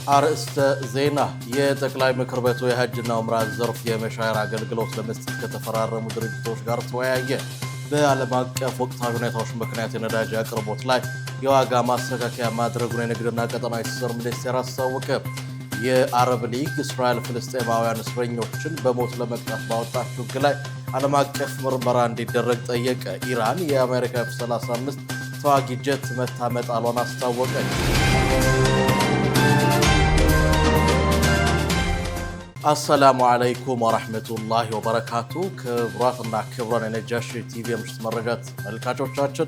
አርእስተ ዜና የጠቅላይ ምክር ቤቱ የሐጅና ዑምራ ዘርፍ የመሻየር አገልግሎት ለመስጠት ከተፈራረሙ ድርጅቶች ጋር ተወያየ። በዓለም አቀፍ ወቅታዊ ሁኔታዎች ምክንያት የነዳጅ አቅርቦት ላይ የዋጋ ማስተካከያ ማድረጉን የንግድና ቀጠናዊ ትስስር ሚኒስቴር አስታወቀ። የአረብ ሊግ እስራኤል ፍልስጤማውያን እስረኞችን በሞት ለመቅጣት ባወጣችው ሕግ ላይ ዓለም አቀፍ ምርመራ እንዲደረግ ጠየቀ። ኢራን የአሜሪካ F-35 ተዋጊ ጀት መታ መጣሏን አስታወቀች። አሰላሙ አለይኩም ወራህመቱላሂ ወበረካቱ። ክቡራትና ክቡራን የነጃሺ ቲቪ የምሽት መረጃት መልካቾቻችን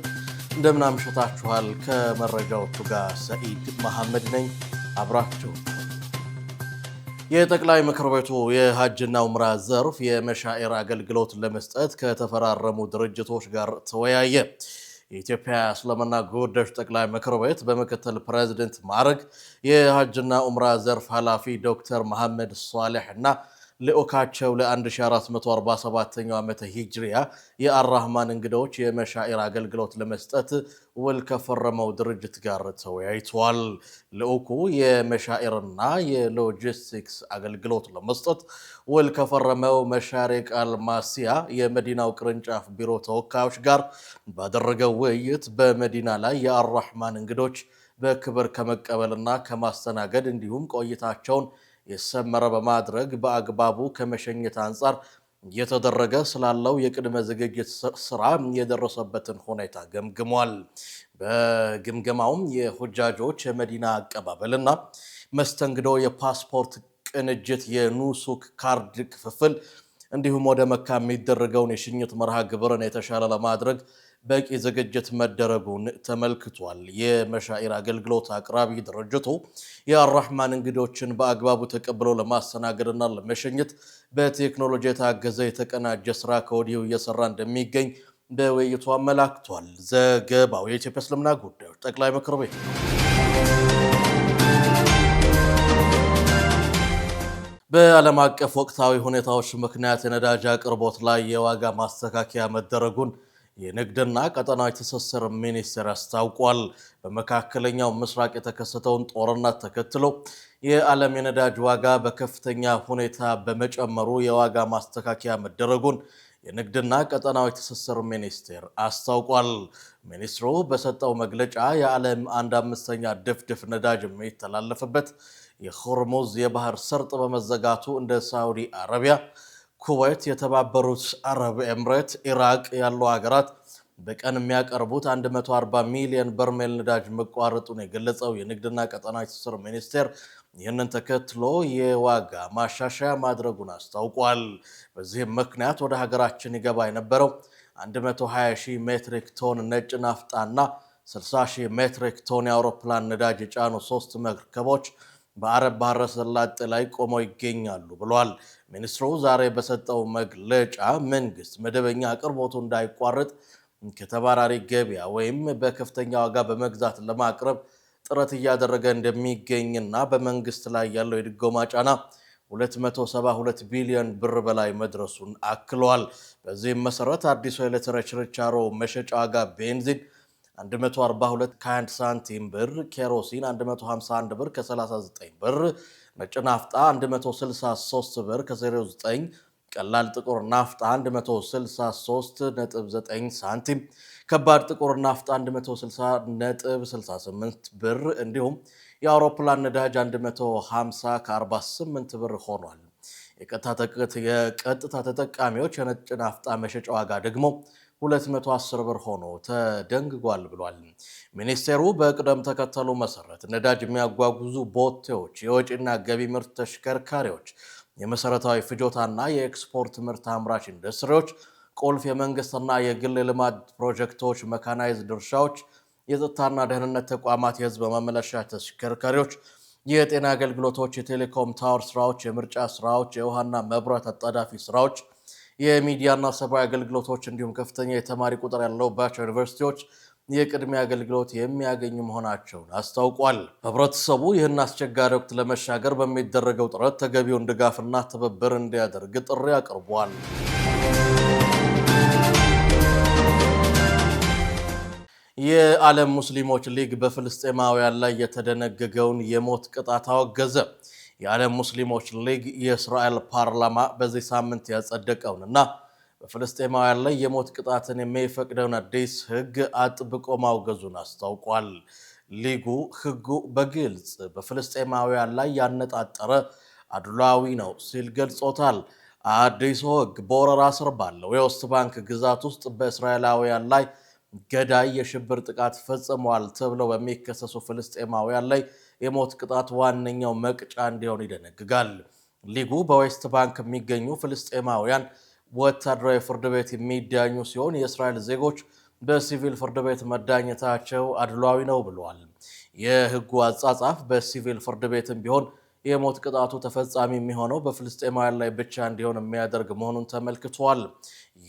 እንደምን አምሽታችኋል? ከመረጃዎቹ ጋር ሰኢድ መሐመድ ነኝ። አብራችሁ የጠቅላይ ምክር ቤቱ የሐጅና ዑምራ ዘርፍ የመሻኢር አገልግሎት ለመስጠት ከተፈራረሙ ድርጅቶች ጋር ተወያየ። የኢትዮጵያ እስልምና ጉዳዮች ጠቅላይ ምክር ቤት በምክትል ፕሬዝዳንት ማዕረግ የሐጅና ዑምራ ዘርፍ ኃላፊ ዶክተር መሐመድ ሷሊህ እና ልኡካቸው ለ1447ኛው ዓመተ ሂጅሪያ የአራህማን እንግዶች የመሻኢር አገልግሎት ለመስጠት ውል ከፈረመው ድርጅት ጋር ተወያይቷል። ልኡኩ የመሻኢርና የሎጂስቲክስ አገልግሎት ለመስጠት ውል ከፈረመው መሻሪቅ አልማሲያ የመዲናው ቅርንጫፍ ቢሮ ተወካዮች ጋር ባደረገው ውይይት በመዲና ላይ የአራህማን እንግዶች በክብር ከመቀበልና ከማስተናገድ እንዲሁም ቆይታቸውን የሰመረ በማድረግ በአግባቡ ከመሸኘት አንጻር እየተደረገ ስላለው የቅድመ ዝግጅት ስራ የደረሰበትን ሁኔታ ገምግሟል። በግምገማውም የሁጃጆች የመዲና አቀባበልና መስተንግዶ፣ የፓስፖርት ቅንጅት፣ የኑሱክ ካርድ ክፍፍል እንዲሁም ወደ መካ የሚደረገውን የሽኝት መርሃ ግብርን የተሻለ ለማድረግ በቂ ዝግጅት መደረጉን ተመልክቷል። የመሻኢር አገልግሎት አቅራቢ ድርጅቱ የአራህማን እንግዶችን በአግባቡ ተቀብሎ ለማስተናገድና ለመሸኘት በቴክኖሎጂ የታገዘ የተቀናጀ ስራ ከወዲሁ እየሰራ እንደሚገኝ በውይይቱ አመላክቷል። ዘገባው የኢትዮጵያ እስልምና ጉዳዮች ጠቅላይ ምክር ቤት ነው። በዓለም አቀፍ ወቅታዊ ሁኔታዎች ምክንያት የነዳጅ አቅርቦት ላይ የዋጋ ማስተካከያ መደረጉን የንግድና ቀጠናዊ ትስስር ሚኒስቴር አስታውቋል። በመካከለኛው ምስራቅ የተከሰተውን ጦርነት ተከትሎ የዓለም የነዳጅ ዋጋ በከፍተኛ ሁኔታ በመጨመሩ የዋጋ ማስተካከያ መደረጉን የንግድና ቀጠናዊ ትስስር ሚኒስቴር አስታውቋል። ሚኒስትሩ በሰጠው መግለጫ የዓለም 1/5ኛ ድፍድፍ ነዳጅ የሚተላለፍበት የሆርሙዝ የባህር ሰርጥ በመዘጋቱ እንደ ሳዑዲ አረቢያ፣ ኩዌት፣ የተባበሩት አረብ ኤምሬት፣ ኢራቅ ያሉ ሀገራት በቀን የሚያቀርቡት 140 ሚሊዮን በርሜል ነዳጅ መቋረጡን የገለጸው የንግድና ቀጠናዊ ትስስር ሚኒስቴር ይህንን ተከትሎ የዋጋ ማሻሻያ ማድረጉን አስታውቋል። በዚህም ምክንያት ወደ ሀገራችን ይገባ የነበረው 120,000 ሜትሪክ ቶን ነጭ ናፍጣና 60,000 ሜትሪክ ቶን የአውሮፕላን ነዳጅ የጫኑ 3 መርከቦች በአረብ ባህረ ሰላጤ ላይ ቆመው ይገኛሉ ብሏል። ሚኒስትሩ ዛሬ በሰጠው መግለጫ መንግስት መደበኛ አቅርቦቱ እንዳይቋረጥ ከተባራሪ ገበያ ወይም በከፍተኛ ዋጋ በመግዛት ለማቅረብ ጥረት እያደረገ እንደሚገኝና በመንግስት ላይ ያለው የድጎማ ጫና 272 ቢሊዮን ብር በላይ መድረሱን አክሏል። በዚህም መሰረት አዲሱ የኤሌክትሪክ ችርቻሮ መሸጫ ዋጋ ቤንዚን 142 ከ1 ሳንቲም ብር፣ ኬሮሲን 151 ብር ከ39 ብር፣ ነጭ ናፍጣ 163 ብር ከ09፣ ቀላል ጥቁር ናፍጣ 163.9 ሳንቲም፣ ከባድ ጥቁር ናፍጣ 160.68 ብር እንዲሁም የአውሮፕላን ነዳጅ 150 ከ48 ብር ሆኗል። የቀጥታ ተጠቃሚዎች የነጭ ናፍጣ መሸጫ ዋጋ ደግሞ 210 ብር ሆኖ ተደንግጓል ብሏል። ሚኒስቴሩ በቅደም ተከተሉ መሰረት ነዳጅ የሚያጓጉዙ ቦቴዎች፣ የወጪና ገቢ ምርት ተሽከርካሪዎች፣ የመሰረታዊ ፍጆታና የኤክስፖርት ምርት አምራች ኢንዱስትሪዎች፣ ቁልፍ የመንግስትና የግል ልማት ፕሮጀክቶች፣ መካናይዝድ እርሻዎች፣ የጸጥታና ደህንነት ተቋማት፣ የህዝብ ማመላለሻ ተሽከርካሪዎች፣ የጤና አገልግሎቶች፣ የቴሌኮም ታወር ስራዎች፣ የምርጫ ስራዎች፣ የውሃና መብራት አጣዳፊ ስራዎች፣ የሚዲያና ሰብአዊ አገልግሎቶች እንዲሁም ከፍተኛ የተማሪ ቁጥር ያለባቸው ዩኒቨርሲቲዎች የቅድሚያ አገልግሎት የሚያገኙ መሆናቸውን አስታውቋል። ህብረተሰቡ ይህን አስቸጋሪ ወቅት ለመሻገር በሚደረገው ጥረት ተገቢውን ድጋፍና ትብብር እንዲያደርግ ጥሪ አቅርቧል። የዓለም ሙስሊሞች ሊግ በፍልስጤማውያን ላይ የተደነገገውን የሞት ቅጣት አወገዘ። የዓለም ሙስሊሞች ሊግ የእስራኤል ፓርላማ በዚህ ሳምንት ያጸደቀውንና በፍልስጤማውያን ላይ የሞት ቅጣትን የሚፈቅደውን አዲስ ሕግ አጥብቆ ማውገዙን አስታውቋል። ሊጉ ሕጉ በግልጽ በፍልስጤማውያን ላይ ያነጣጠረ አድሏዊ ነው ሲል ገልጾታል። አዲሱ ሕግ በወረራ ስር ባለው የዌስት ባንክ ግዛት ውስጥ በእስራኤላውያን ላይ ገዳይ የሽብር ጥቃት ፈጽመዋል ተብለው በሚከሰሱ ፍልስጤማውያን ላይ የሞት ቅጣት ዋነኛው መቅጫ እንዲሆን ይደነግጋል። ሊጉ በዌስት ባንክ የሚገኙ ፍልስጤማውያን ወታደራዊ ፍርድ ቤት የሚዳኙ ሲሆን የእስራኤል ዜጎች በሲቪል ፍርድ ቤት መዳኘታቸው አድሏዊ ነው ብሏል። የህጉ አጻጻፍ በሲቪል ፍርድ ቤትም ቢሆን የሞት ቅጣቱ ተፈጻሚ የሚሆነው በፍልስጤማውያን ላይ ብቻ እንዲሆን የሚያደርግ መሆኑን ተመልክቷል።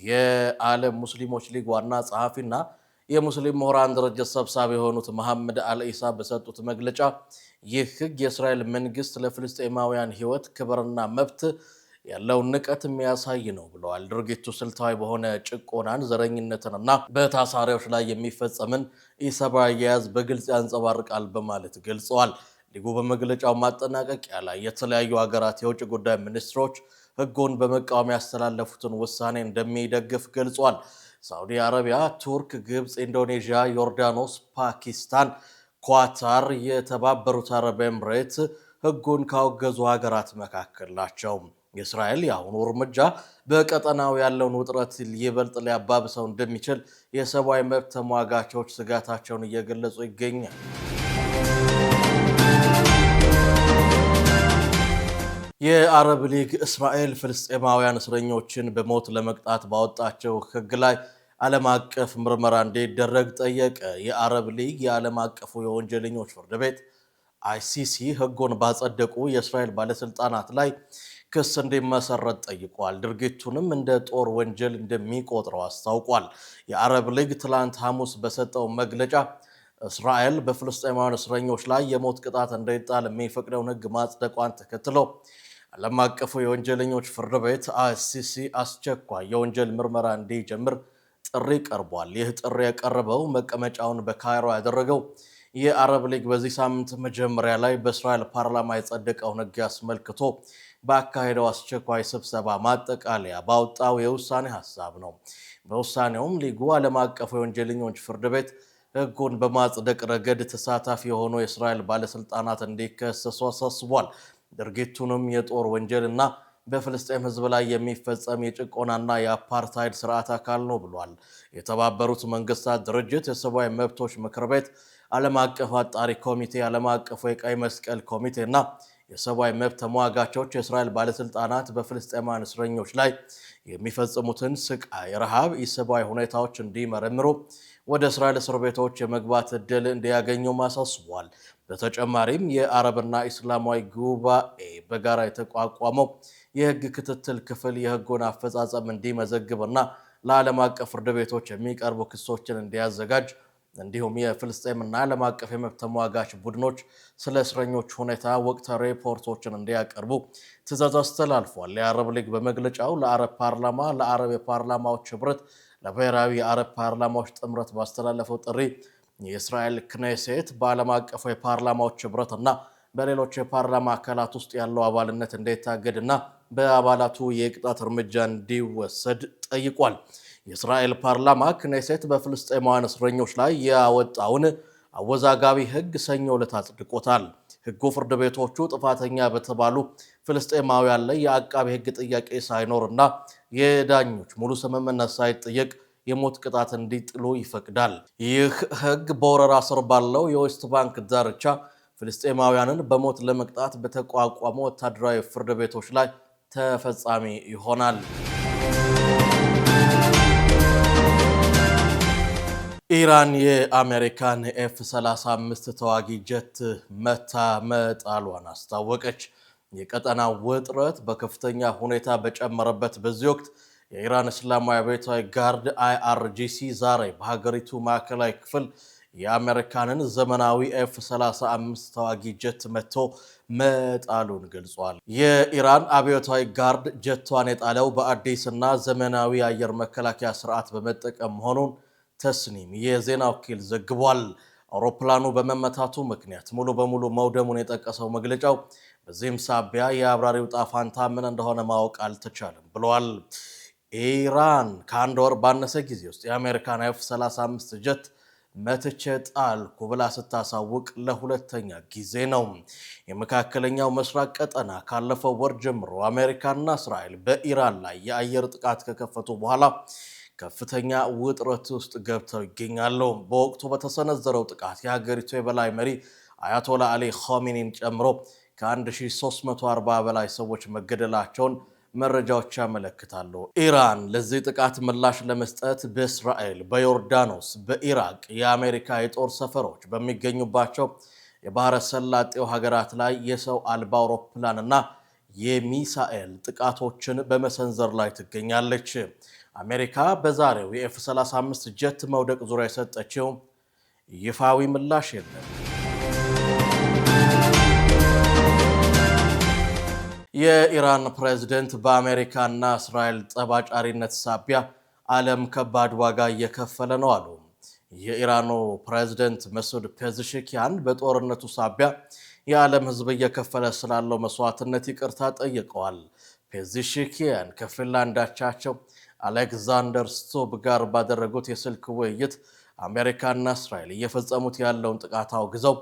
የዓለም ሙስሊሞች ሊግ ዋና ጸሐፊና የሙስሊም ምሁራን ድርጅት ሰብሳቢ የሆኑት መሐመድ አልኢሳ በሰጡት መግለጫ ይህ ህግ የእስራኤል መንግስት ለፍልስጤማውያን ህይወት ክብርና መብት ያለውን ንቀት የሚያሳይ ነው ብለዋል። ድርጊቱ ስልታዊ በሆነ ጭቆናን፣ ዘረኝነትንና በታሳሪዎች ላይ የሚፈጸምን ኢሰብአዊ አያያዝ በግልጽ ያንጸባርቃል በማለት ገልጸዋል። ሊጉ በመግለጫው ማጠናቀቂያ ላይ የተለያዩ ሀገራት የውጭ ጉዳይ ሚኒስትሮች ህጉን በመቃወም ያስተላለፉትን ውሳኔ እንደሚደግፍ ገልጿል። ሳዑዲ አረቢያ፣ ቱርክ፣ ግብፅ፣ ኢንዶኔዥያ፣ ዮርዳኖስ፣ ፓኪስታን፣ ኳታር፣ የተባበሩት አረብ ኤምሬት ህጉን ካወገዙ ሀገራት መካከል ናቸው። የእስራኤል የአሁኑ እርምጃ በቀጠናው ያለውን ውጥረት ይበልጥ ሊያባብሰው እንደሚችል የሰብአዊ መብት ተሟጋቾች ስጋታቸውን እየገለጹ ይገኛል። የአረብ ሊግ እስራኤል ፍልስጤማውያን እስረኞችን በሞት ለመቅጣት ባወጣቸው ህግ ላይ ዓለም አቀፍ ምርመራ እንዲደረግ ጠየቀ። የአረብ ሊግ የዓለም አቀፉ የወንጀለኞች ፍርድ ቤት አይሲሲ ህጉን ባጸደቁ የእስራኤል ባለስልጣናት ላይ ክስ እንዲመሰረት ጠይቋል። ድርጊቱንም እንደ ጦር ወንጀል እንደሚቆጥረው አስታውቋል። የአረብ ሊግ ትላንት ሐሙስ በሰጠው መግለጫ እስራኤል በፍልስጤማውያን እስረኞች ላይ የሞት ቅጣት እንዳይጣል የሚፈቅደውን ህግ ማጽደቋን ተከትሎ ዓለም አቀፉ የወንጀለኞች ፍርድ ቤት አይሲሲ አስቸኳይ የወንጀል ምርመራ እንዲጀምር ጥሪ ቀርቧል። ይህ ጥሪ የቀረበው መቀመጫውን በካይሮ ያደረገው የአረብ ሊግ በዚህ ሳምንት መጀመሪያ ላይ በእስራኤል ፓርላማ የጸደቀውን ህግ አስመልክቶ ባካሄደው አስቸኳይ ስብሰባ ማጠቃለያ ባወጣው የውሳኔ ሀሳብ ነው። በውሳኔውም ሊጉ ዓለም አቀፉ የወንጀለኞች ፍርድ ቤት ህጉን በማጽደቅ ረገድ ተሳታፊ የሆኑ የእስራኤል ባለስልጣናት እንዲከሰሱ አሳስቧል። ድርጊቱንም የጦር ወንጀልና በፍልስጤም ህዝብ ላይ የሚፈጸም የጭቆናና የአፓርታይድ ስርዓት አካል ነው ብሏል። የተባበሩት መንግስታት ድርጅት የሰብአዊ መብቶች ምክር ቤት፣ ዓለም አቀፍ አጣሪ ኮሚቴ፣ ዓለም አቀፉ የቀይ መስቀል ኮሚቴና የሰብአዊ መብት ተሟጋቾች የእስራኤል ባለስልጣናት በፍልስጤማውያን እስረኞች ላይ የሚፈጽሙትን ስቃይ፣ ረሃብ፣ ኢሰብአዊ ሁኔታዎች እንዲመረምሩ ወደ እስራኤል እስር ቤቶች የመግባት እድል እንዲያገኙ አሳስቧል። በተጨማሪም የአረብና ኢስላማዊ ጉባኤ በጋራ የተቋቋመው የህግ ክትትል ክፍል የህጉን አፈጻጸም እንዲመዘግብና ለዓለም አቀፍ ፍርድ ቤቶች የሚቀርቡ ክሶችን እንዲያዘጋጅ እንዲሁም የፍልስጤምና ዓለም አቀፍ የመብት ተሟጋች ቡድኖች ስለ እስረኞች ሁኔታ ወቅታዊ ሪፖርቶችን እንዲያቀርቡ ትዕዛዝ አስተላልፏል። የአረብ ሊግ በመግለጫው ለአረብ ፓርላማ፣ ለአረብ የፓርላማዎች ህብረት፣ ለብሔራዊ የአረብ ፓርላማዎች ጥምረት ባስተላለፈው ጥሪ የእስራኤል ክኔሴት በዓለም አቀፉ የፓርላማዎች ህብረትና በሌሎች የፓርላማ አካላት ውስጥ ያለው አባልነት እንዲታገድና በአባላቱ የቅጣት እርምጃ እንዲወሰድ ጠይቋል። የእስራኤል ፓርላማ ክኔሴት በፍልስጤማውያን እስረኞች ላይ ያወጣውን አወዛጋቢ ህግ ሰኞ ዕለት አጽድቆታል። ህጉ ፍርድ ቤቶቹ ጥፋተኛ በተባሉ ፍልስጤማውያን ላይ የአቃቤ ህግ ጥያቄ ሳይኖርና የዳኞች ሙሉ ስምምነት ሳይጠየቅ የሞት ቅጣት እንዲጥሉ ይፈቅዳል። ይህ ህግ በወረራ ስር ባለው የዌስት ባንክ ዳርቻ ፍልስጤማውያንን በሞት ለመቅጣት በተቋቋሙ ወታደራዊ ፍርድ ቤቶች ላይ ተፈጻሚ ይሆናል። ኢራን የአሜሪካን ኤፍ-35 ተዋጊ ጀት መታ መጣሏን አስታወቀች። የቀጠናው ውጥረት በከፍተኛ ሁኔታ በጨመረበት በዚህ ወቅት የኢራን እስላማዊ አብዮታዊ ጋርድ IRGC ዛሬ በሀገሪቱ ማዕከላዊ ክፍል የአሜሪካንን ዘመናዊ ኤፍ-35 ተዋጊ ጀት መቶ መጣሉን ገልጿል። የኢራን አብዮታዊ ጋርድ ጀቷን የጣለው በአዲስና ዘመናዊ አየር መከላከያ ስርዓት በመጠቀም መሆኑን ተስኒም የዜና ወኪል ዘግቧል። አውሮፕላኑ በመመታቱ ምክንያት ሙሉ በሙሉ መውደሙን የጠቀሰው መግለጫው በዚህም ሳቢያ የአብራሪው ዕጣ ፈንታ ምን እንደሆነ ማወቅ አልተቻለም ብለዋል። ኢራን ከአንድ ወር ባነሰ ጊዜ ውስጥ የአሜሪካን F-35 ጀት መትቼ ጣልኩ ብላ ስታሳውቅ ለሁለተኛ ጊዜ ነው። የመካከለኛው ምስራቅ ቀጠና ካለፈው ወር ጀምሮ አሜሪካና እስራኤል በኢራን ላይ የአየር ጥቃት ከከፈቱ በኋላ ከፍተኛ ውጥረት ውስጥ ገብተው ይገኛሉ። በወቅቱ በተሰነዘረው ጥቃት የሀገሪቱ የበላይ መሪ አያቶላ አሊ ኻሜኒን ጨምሮ ከ1340 በላይ ሰዎች መገደላቸውን መረጃዎች ያመለክታሉ። ኢራን ለዚህ ጥቃት ምላሽ ለመስጠት በእስራኤል፣ በዮርዳኖስ፣ በኢራቅ የአሜሪካ የጦር ሰፈሮች በሚገኙባቸው የባህረ ሰላጤው ሀገራት ላይ የሰው አልባ አውሮፕላንና የሚሳኤል ጥቃቶችን በመሰንዘር ላይ ትገኛለች። አሜሪካ በዛሬው የኤፍ-35 ጀት መውደቅ ዙሪያ የሰጠችው ይፋዊ ምላሽ የለም። የኢራን ፕሬዝደንት በአሜሪካና እስራኤል ጠባጫሪነት ሳቢያ ዓለም ከባድ ዋጋ እየከፈለ ነው አሉ። የኢራኑ ፕሬዝደንት መሱድ ፔዜሽኪያን በጦርነቱ ሳቢያ የዓለም ሕዝብ እየከፈለ ስላለው መስዋዕትነት ይቅርታ ጠይቀዋል። ፔዜሽኪያን ከፊንላንድ አቻቸው አሌክዛንደር ስቶብ ጋር ባደረጉት የስልክ ውይይት አሜሪካና እስራኤል እየፈጸሙት ያለውን ጥቃት አውግዘው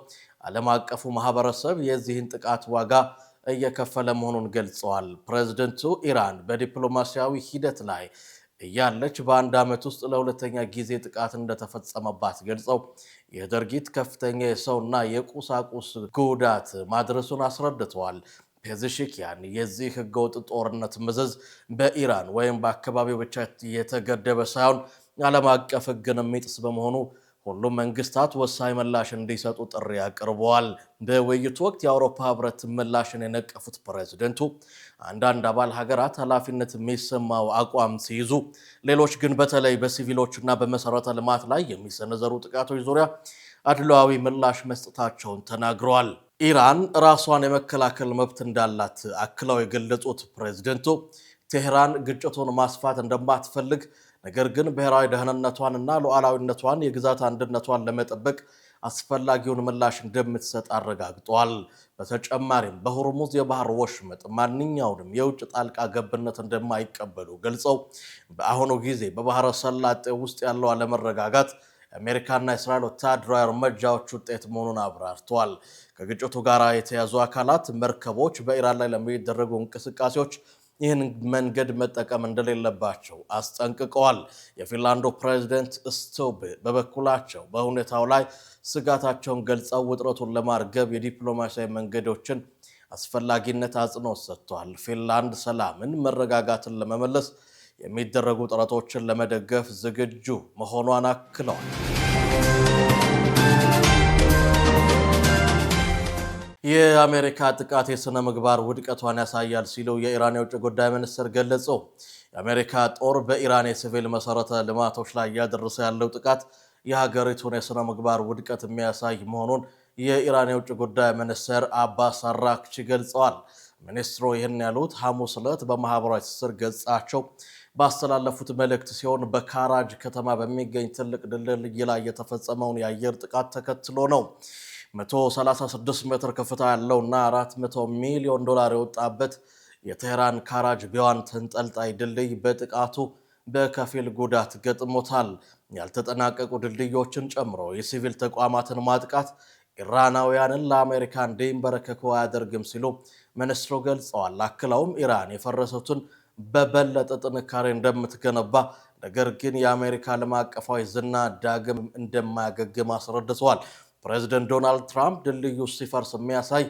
ዓለም አቀፉ ማህበረሰብ የዚህን ጥቃት ዋጋ እየከፈለ መሆኑን ገልጸዋል። ፕሬዝደንቱ ኢራን በዲፕሎማሲያዊ ሂደት ላይ እያለች በአንድ ዓመት ውስጥ ለሁለተኛ ጊዜ ጥቃት እንደተፈጸመባት ገልጸው ይህ ድርጊት ከፍተኛ የሰውና የቁሳቁስ ጉዳት ማድረሱን አስረድተዋል። ፔዜሽኪያን የዚህ ህገወጥ ጦርነት መዘዝ በኢራን ወይም በአካባቢው ብቻ የተገደበ ሳይሆን ዓለም አቀፍ ህግን የሚጥስ በመሆኑ ሁሉም መንግስታት ወሳኝ ምላሽ እንዲሰጡ ጥሪ አቅርበዋል። በውይይቱ ወቅት የአውሮፓ ህብረት ምላሽን የነቀፉት ፕሬዝደንቱ አንዳንድ አባል ሀገራት ኃላፊነት የሚሰማው አቋም ሲይዙ፣ ሌሎች ግን በተለይ በሲቪሎችና በመሰረተ ልማት ላይ የሚሰነዘሩ ጥቃቶች ዙሪያ አድሏዊ ምላሽ መስጠታቸውን ተናግረዋል። ኢራን ራሷን የመከላከል መብት እንዳላት አክለው የገለጹት ፕሬዝደንቱ ቴህራን ግጭቱን ማስፋት እንደማትፈልግ ነገር ግን ብሔራዊ ደህንነቷንና ሉዓላዊነቷን የግዛት አንድነቷን ለመጠበቅ አስፈላጊውን ምላሽ እንደምትሰጥ አረጋግጠዋል። በተጨማሪም በሆርሙዝ የባህር ወሽመጥ ማንኛውንም የውጭ ጣልቃ ገብነት እንደማይቀበሉ ገልጸው በአሁኑ ጊዜ በባህረ ሰላጤ ውስጥ ያለው አለመረጋጋት የአሜሪካና የእስራኤል ወታደራዊ እርምጃዎች ውጤት መሆኑን አብራርተዋል። ከግጭቱ ጋር የተያዙ አካላት መርከቦች በኢራን ላይ ለሚደረጉ እንቅስቃሴዎች ይህን መንገድ መጠቀም እንደሌለባቸው አስጠንቅቀዋል። የፊንላንዱ ፕሬዝደንት ስቶብ በበኩላቸው በሁኔታው ላይ ስጋታቸውን ገልጸው ውጥረቱን ለማርገብ የዲፕሎማሲያዊ መንገዶችን አስፈላጊነት አጽንኦት ሰጥተዋል። ፊንላንድ ሰላምን፣ መረጋጋትን ለመመለስ የሚደረጉ ጥረቶችን ለመደገፍ ዝግጁ መሆኗን አክለዋል። የአሜሪካ ጥቃት የሥነ ምግባር ውድቀቷን ያሳያል ሲሉ የኢራን የውጭ ጉዳይ ሚኒስትር ገለጹ። የአሜሪካ ጦር በኢራን የሲቪል መሰረተ ልማቶች ላይ እያደረሰ ያለው ጥቃት የሀገሪቱን የሥነ ምግባር ውድቀት የሚያሳይ መሆኑን የኢራን የውጭ ጉዳይ ሚኒስትር አባስ አራክቺ ገልጸዋል። ሚኒስትሩ ይህን ያሉት ሐሙስ ዕለት በማህበራዊ ትስስር ገጻቸው ባስተላለፉት መልእክት ሲሆን በካራጅ ከተማ በሚገኝ ትልቅ ድልድይ ላይ የተፈጸመውን የአየር ጥቃት ተከትሎ ነው። 136 ሜትር ከፍታ ያለውና $400 ሚሊዮን የወጣበት የቴህራን ካራጅ ቢዋን ተንጠልጣይ ድልድይ በጥቃቱ በከፊል ጉዳት ገጥሞታል። ያልተጠናቀቁ ድልድዮችን ጨምሮ የሲቪል ተቋማትን ማጥቃት ኢራናውያንን ለአሜሪካ እንዲንበረከኩ አያደርግም ሲሉ ሚኒስትሩ ገልጸዋል። አክለውም ኢራን የፈረሱትን በበለጠ ጥንካሬ እንደምትገነባ ነገር ግን የአሜሪካ ዓለም አቀፋዊ ዝና ዳግም እንደማያገግም አስረድተዋል። ፕሬዝደንት ዶናልድ ትራምፕ ድልድዩ ሲፈርስ የሚያሳይ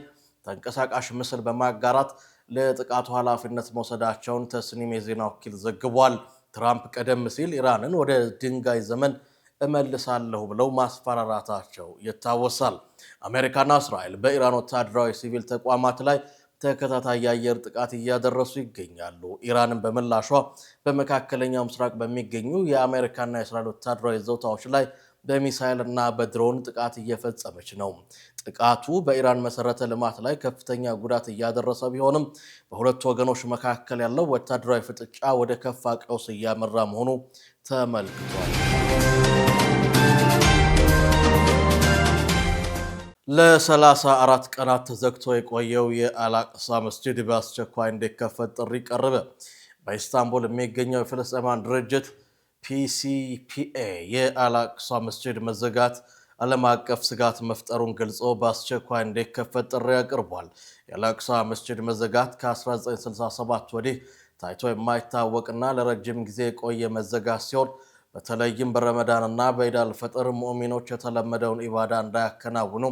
ተንቀሳቃሽ ምስል በማጋራት ለጥቃቱ ኃላፊነት መውሰዳቸውን ተስኒም የዜና ወኪል ዘግቧል። ትራምፕ ቀደም ሲል ኢራንን ወደ ድንጋይ ዘመን እመልሳለሁ ብለው ማስፈራራታቸው ይታወሳል። አሜሪካና እስራኤል በኢራን ወታደራዊ ሲቪል ተቋማት ላይ ተከታታይ የአየር ጥቃት እያደረሱ ይገኛሉ። ኢራንን በምላሿ በመካከለኛው ምስራቅ በሚገኙ የአሜሪካና የእስራኤል ወታደራዊ ይዞታዎች ላይ በሚሳኤልና በድሮን ጥቃት እየፈጸመች ነው። ጥቃቱ በኢራን መሰረተ ልማት ላይ ከፍተኛ ጉዳት እያደረሰ ቢሆንም በሁለቱ ወገኖች መካከል ያለው ወታደራዊ ፍጥጫ ወደ ከፋ ቀውስ እያመራ መሆኑ ተመልክቷል። ለ34 ቀናት ተዘግቶ የቆየው የአልአቅሳ መስጂድ በአስቸኳይ እንዲከፈት ጥሪ ቀረበ። በኢስታንቡል የሚገኘው የፍልስጤማውያን ድርጅት ፒሲፒኤ የአልአቅሳ መስጂድ መዘጋት ዓለም አቀፍ ስጋት መፍጠሩን ገልጾ በአስቸኳይ እንዲከፈት ጥሪ አቅርቧል። የአልአቅሳ መስጂድ መዘጋት ከ1967 ወዲህ ታይቶ የማይታወቅና ለረጅም ጊዜ የቆየ መዘጋት ሲሆን በተለይም በረመዳንና በኢድ አልፈጥር ሙእሚኖች የተለመደውን ኢባዳ እንዳያከናውኑ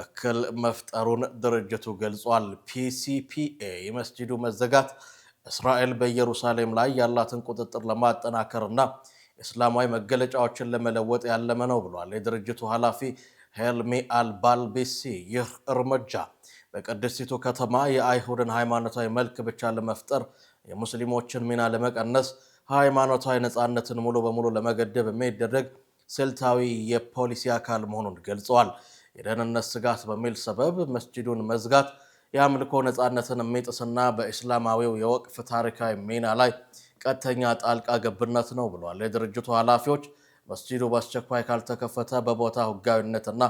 እክል መፍጠሩን ድርጅቱ ገልጿል። ፒሲፒኤ የመስጂዱ መዘጋት እስራኤል በኢየሩሳሌም ላይ ያላትን ቁጥጥር ለማጠናከርና እስላማዊ መገለጫዎችን ለመለወጥ ያለመ ነው ብሏል። የድርጅቱ ኃላፊ ሄልሚ አልባልቢሲ ይህ እርምጃ በቅድስቲቱ ከተማ የአይሁድን ሃይማኖታዊ መልክ ብቻ ለመፍጠር የሙስሊሞችን ሚና ለመቀነስ ሃይማኖታዊ ነፃነትን ሙሉ በሙሉ ለመገደብ የሚደረግ ስልታዊ የፖሊሲ አካል መሆኑን ገልጸዋል። የደህንነት ስጋት በሚል ሰበብ መስጂዱን መዝጋት የአምልኮ ነፃነትን የሚጥስና በእስላማዊው የወቅፍ ታሪካዊ ሚና ላይ ቀጥተኛ ጣልቃ ገብነት ነው ብሏል። የድርጅቱ ኃላፊዎች መስጂዱ በአስቸኳይ ካልተከፈተ በቦታው ህጋዊነትና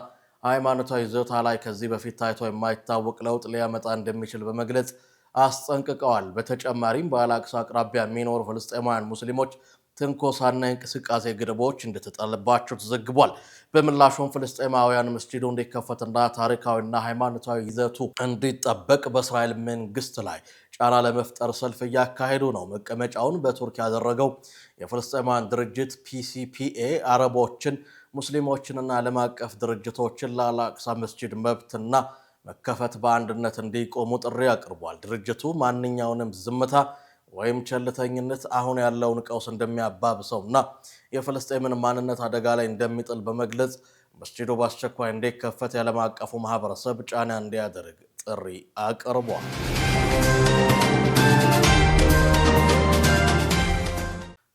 ሃይማኖታዊ ይዞታ ላይ ከዚህ በፊት ታይቶ የማይታወቅ ለውጥ ሊያመጣ እንደሚችል በመግለጽ አስጠንቅቀዋል። በተጨማሪም በአልአቅሳ አቅራቢያ የሚኖሩ ፍልስጤማውያን ሙስሊሞች ትንኮሳና እንቅስቃሴ ገደቦች እንደተጣለባቸው ተዘግቧል። በምላሹም ፍልስጤማውያን መስጂዱ እንዲከፈትና ታሪካዊና ሃይማኖታዊ ይዘቱ እንዲጠበቅ በእስራኤል መንግስት ላይ ጫና ለመፍጠር ሰልፍ እያካሄዱ ነው። መቀመጫውን በቱርክ ያደረገው የፍልስጤማውያን ድርጅት ፒሲፒኤ አረቦችን፣ ሙስሊሞችንና ዓለም አቀፍ ድርጅቶችን ለአልአቅሳ መስጂድ መብትና መከፈት በአንድነት እንዲቆሙ ጥሪ አቅርቧል። ድርጅቱ ማንኛውንም ዝምታ ወይም ቸልተኝነት አሁን ያለውን ቀውስ እንደሚያባብሰውና የፍልስጤምን ማንነት አደጋ ላይ እንደሚጥል በመግለጽ መስጂዱ በአስቸኳይ እንዲከፈት የዓለም አቀፉ ማህበረሰብ ጫና እንዲያደርግ ጥሪ አቅርቧል።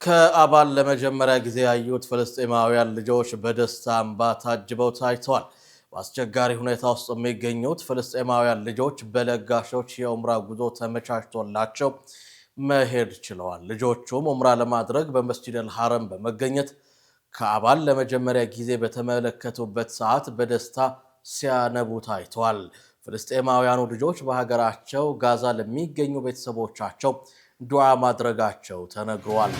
ከአባል ለመጀመሪያ ጊዜ ያዩት ፍልስጤማውያን ልጆች በደስታ እንባ ታጅበው ታይተዋል። በአስቸጋሪ ሁኔታ ውስጥ የሚገኙት ፍልስጤማውያን ልጆች በለጋሾች የኡምራ ጉዞ ተመቻችቶላቸው መሄድ ችለዋል። ልጆቹም ኡምራ ለማድረግ በመስጂድ አልሐረም በመገኘት ከአባል ለመጀመሪያ ጊዜ በተመለከቱበት ሰዓት በደስታ ሲያነቡ ታይተዋል። ፍልስጤማውያኑ ልጆች በሀገራቸው ጋዛ ለሚገኙ ቤተሰቦቻቸው ዱዓ ማድረጋቸው ተነግሯል።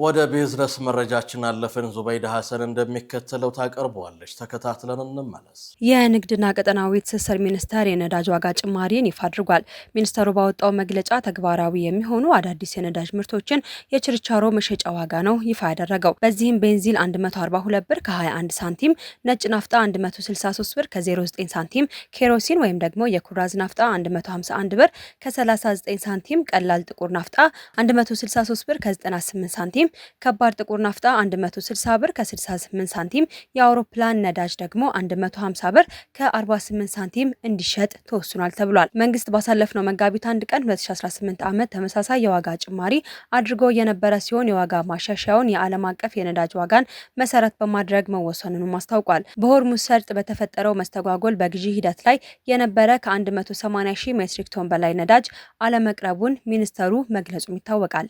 ወደ ቢዝነስ መረጃችን አለፍን። ዙበይዳ ሐሰን እንደሚከተለው ታቀርበዋለች። ተከታትለን እንመለስ። የንግድና ቀጠናዊ ትስስር ሚኒስቴር የነዳጅ ዋጋ ጭማሪን ይፋ አድርጓል። ሚኒስቴሩ ባወጣው መግለጫ ተግባራዊ የሚሆኑ አዳዲስ የነዳጅ ምርቶችን የችርቻሮ መሸጫ ዋጋ ነው ይፋ ያደረገው። በዚህም ቤንዚን 142 ብር ከ21 ሳንቲም፣ ነጭ ናፍጣ 163 ብር ከ09 ሳንቲም፣ ኬሮሲን ወይም ደግሞ የኩራዝ ናፍጣ 151 ብር ከ39 ሳንቲም፣ ቀላል ጥቁር ናፍጣ 163 ብር ከ98 ሳንቲም፣ ከባድ ጥቁር ናፍጣ 160 ብር ከ68 ሳንቲም፣ የአውሮፕላን ነዳጅ ደግሞ 150 ብር ከ48 ሳንቲም እንዲሸጥ ተወስኗል ተብሏል። መንግስት ባሳለፍነው መጋቢት 1 ቀን 2018 ዓመት ተመሳሳይ የዋጋ ጭማሪ አድርጎ የነበረ ሲሆን የዋጋ ማሻሻያውን የዓለም አቀፍ የነዳጅ ዋጋን መሰረት በማድረግ መወሰኑንም አስታውቋል። በሆርሙዝ ሰርጥ በተፈጠረው መስተጓጎል በግዢ ሂደት ላይ የነበረ ከ180 ሺህ ሜትሪክ ቶን በላይ ነዳጅ አለመቅረቡን ሚኒስተሩ መግለጹም ይታወቃል።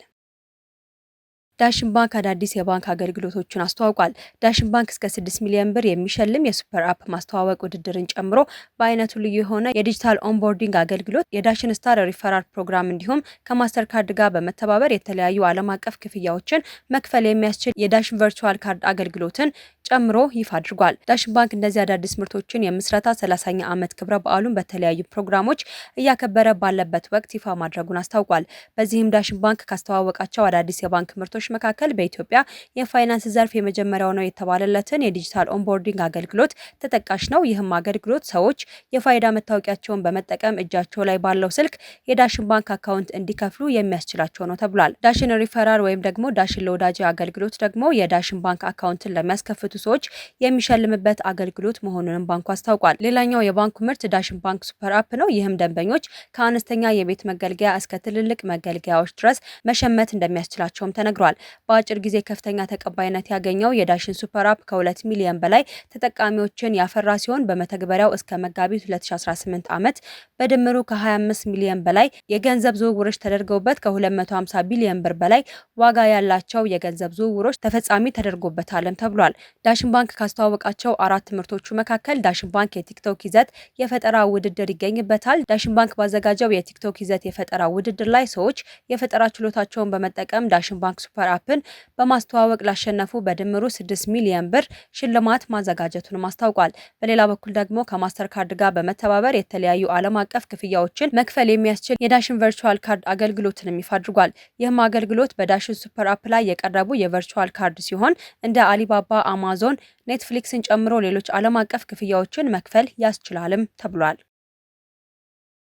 ዳሽን ባንክ አዳዲስ የባንክ አገልግሎቶችን አስተዋውቋል። ዳሽን ባንክ እስከ 6 ሚሊዮን ብር የሚሸልም የሱፐር አፕ ማስተዋወቅ ውድድርን ጨምሮ በአይነቱ ልዩ የሆነ የዲጂታል ኦንቦርዲንግ አገልግሎት፣ የዳሽን ስታር ሪፈራል ፕሮግራም እንዲሁም ከማስተር ካርድ ጋር በመተባበር የተለያዩ ዓለም አቀፍ ክፍያዎችን መክፈል የሚያስችል የዳሽን ቨርቹዋል ካርድ አገልግሎትን ጨምሮ ይፋ አድርጓል። ዳሽን ባንክ እንደዚህ አዳዲስ ምርቶችን የምስረታ 30ኛ ዓመት ክብረ በዓሉን በተለያዩ ፕሮግራሞች እያከበረ ባለበት ወቅት ይፋ ማድረጉን አስታውቋል። በዚህም ዳሽን ባንክ ካስተዋወቃቸው አዳዲስ የባንክ ምርቶች መካከል በኢትዮጵያ የፋይናንስ ዘርፍ የመጀመሪያው ነው የተባለለትን የዲጂታል ኦንቦርዲንግ አገልግሎት ተጠቃሽ ነው። ይህም አገልግሎት ሰዎች የፋይዳ መታወቂያቸውን በመጠቀም እጃቸው ላይ ባለው ስልክ የዳሽን ባንክ አካውንት እንዲከፍሉ የሚያስችላቸው ነው ተብሏል። ዳሽን ሪፈራል ወይም ደግሞ ዳሽን ለወዳጅ አገልግሎት ደግሞ የዳሽን ባንክ አካውንትን ለሚያስከፍቱ ሰዎች የሚሸልምበት አገልግሎት መሆኑንም ባንኩ አስታውቋል። ሌላኛው የባንኩ ምርት ዳሽን ባንክ ሱፐር አፕ ነው። ይህም ደንበኞች ከአነስተኛ የቤት መገልገያ እስከ ትልልቅ መገልገያዎች ድረስ መሸመት እንደሚያስችላቸውም ተነግሯል። ተብሏል። በአጭር ጊዜ ከፍተኛ ተቀባይነት ያገኘው የዳሽን ሱፐር አፕ ከ2 ሚሊዮን በላይ ተጠቃሚዎችን ያፈራ ሲሆን በመተግበሪያው እስከ መጋቢት 2018 ዓመት በድምሩ ከ25 ሚሊዮን በላይ የገንዘብ ዝውውሮች ተደርገውበት ከ250 ቢሊዮን ብር በላይ ዋጋ ያላቸው የገንዘብ ዝውውሮች ተፈጻሚ ተደርጎበታልም ተብሏል። ዳሽን ባንክ ካስተዋወቃቸው 4 ምርቶቹ መካከል ዳሽን ባንክ የቲክቶክ ይዘት የፈጠራ ውድድር ይገኝበታል። ዳሽን ባንክ ባዘጋጀው የቲክቶክ ይዘት የፈጠራ ውድድር ላይ ሰዎች የፈጠራ ችሎታቸውን በመጠቀም ዳሽን ባንክ ሱፐር አፕን በማስተዋወቅ ላሸነፉ በድምሩ 6 ሚሊዮን ብር ሽልማት ማዘጋጀቱን አስታውቋል። በሌላ በኩል ደግሞ ከማስተር ካርድ ጋር በመተባበር የተለያዩ ዓለም አቀፍ ክፍያዎችን መክፈል የሚያስችል የዳሽን ቨርቹዋል ካርድ አገልግሎትን ይፋ አድርጓል። ይህም አገልግሎት በዳሽን ሱፐር አፕ ላይ የቀረቡ የቨርቹዋል ካርድ ሲሆን እንደ አሊባባ፣ አማዞን፣ ኔትፍሊክስን ጨምሮ ሌሎች ዓለም አቀፍ ክፍያዎችን መክፈል ያስችላልም ተብሏል።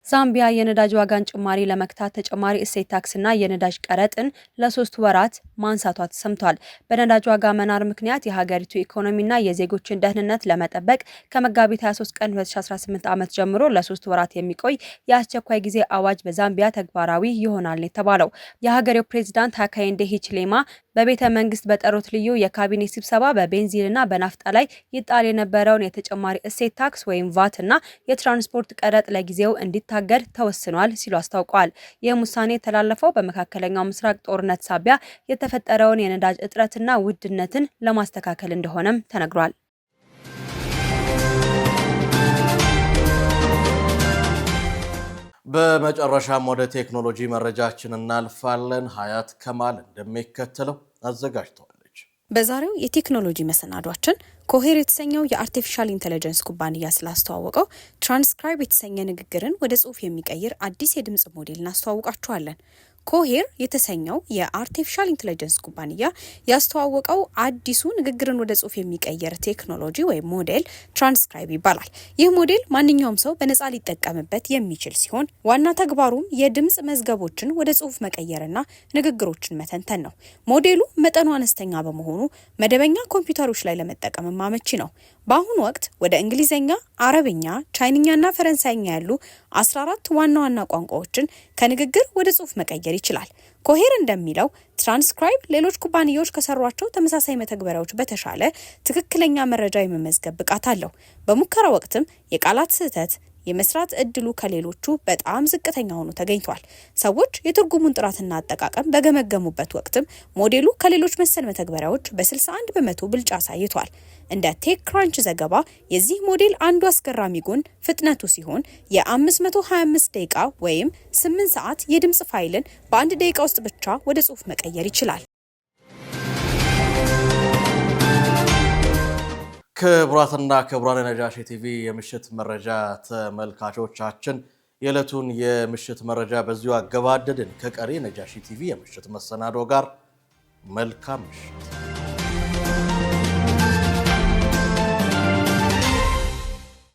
ዛምቢያ የነዳጅ ዋጋን ጭማሪ ለመክታት ተጨማሪ እሴት ታክስና የነዳጅ ቀረጥን ለ3 ወራት ማንሳቷ ተሰምቷል። በነዳጅ ዋጋ መናር ምክንያት የሀገሪቱ ኢኮኖሚና የዜጎችን ደህንነት ለመጠበቅ ከመጋቢት 23 ቀን 2018 ዓመት ጀምሮ ለ3 ወራት የሚቆይ የአስቸኳይ ጊዜ አዋጅ በዛምቢያ ተግባራዊ ይሆናል የተባለው የሀገሬው ፕሬዝዳንት ሃካይንዴ ሂችሌማ በቤተ መንግስት በጠሩት ልዩ የካቢኔ ስብሰባ በቤንዚንና በናፍጣ ላይ ይጣል የነበረውን የተጨማሪ እሴት ታክስ ወይም ቫት እና የትራንስፖርት ቀረጥ ለጊዜው እንዲታገድ ተወስኗል ሲሉ አስታውቀዋል። ይህም ውሳኔ የተላለፈው በመካከለኛው ምስራቅ ጦርነት ሳቢያ የተፈጠረውን የነዳጅ እጥረትና ውድነትን ለማስተካከል እንደሆነም ተነግሯል። በመጨረሻም ወደ ቴክኖሎጂ መረጃችን እናልፋለን። ሀያት ከማል እንደሚከተለው አዘጋጅተዋለች። በዛሬው የቴክኖሎጂ መሰናዷችን ኮሄር የተሰኘው የአርቲፊሻል ኢንተለጀንስ ኩባንያ ስላስተዋወቀው ትራንስክራይብ የተሰኘ ንግግርን ወደ ጽሑፍ የሚቀይር አዲስ የድምጽ ሞዴል እናስተዋውቃችኋለን። ኮሄር የተሰኘው የአርቲፊሻል ኢንተለጀንስ ኩባንያ ያስተዋወቀው አዲሱ ንግግርን ወደ ጽሑፍ የሚቀየር ቴክኖሎጂ ወይም ሞዴል ትራንስክራይብ ይባላል። ይህ ሞዴል ማንኛውም ሰው በነፃ ሊጠቀምበት የሚችል ሲሆን ዋና ተግባሩም የድምጽ መዝገቦችን ወደ ጽሑፍ መቀየርና ንግግሮችን መተንተን ነው። ሞዴሉ መጠኑ አነስተኛ በመሆኑ መደበኛ ኮምፒውተሮች ላይ ለመጠቀም አመቺ ነው። በአሁኑ ወቅት ወደ እንግሊዝኛ፣ አረብኛ፣ ቻይንኛና ፈረንሳይኛ ያሉ 14 ዋና ዋና ቋንቋዎችን ከንግግር ወደ ጽሑፍ መቀየር ይችላል። ኮሄር እንደሚለው ትራንስክራይብ ሌሎች ኩባንያዎች ከሰሯቸው ተመሳሳይ መተግበሪያዎች በተሻለ ትክክለኛ መረጃ የመመዝገብ ብቃት አለው። በሙከራ ወቅትም የቃላት ስህተት የመስራት እድሉ ከሌሎቹ በጣም ዝቅተኛ ሆኖ ተገኝቷል። ሰዎች የትርጉሙን ጥራትና አጠቃቀም በገመገሙበት ወቅትም ሞዴሉ ከሌሎች መሰል መተግበሪያዎች በ61 በመቶ ብልጫ አሳይቷል። እንደ ቴክ ክራንች ዘገባ የዚህ ሞዴል አንዱ አስገራሚ ጎን ፍጥነቱ ሲሆን የ525 ደቂቃ ወይም 8 ሰዓት የድምጽ ፋይልን በአንድ ደቂቃ ውስጥ ብቻ ወደ ጽሑፍ መቀየር ይችላል። ክቡራትና ክቡራን የነጃሺ ቲቪ የምሽት መረጃ ተመልካቾቻችን የዕለቱን የምሽት መረጃ በዚሁ አገባደድን። ከቀሪ ነጃሺ ቲቪ የምሽት መሰናዶ ጋር መልካም ምሽት።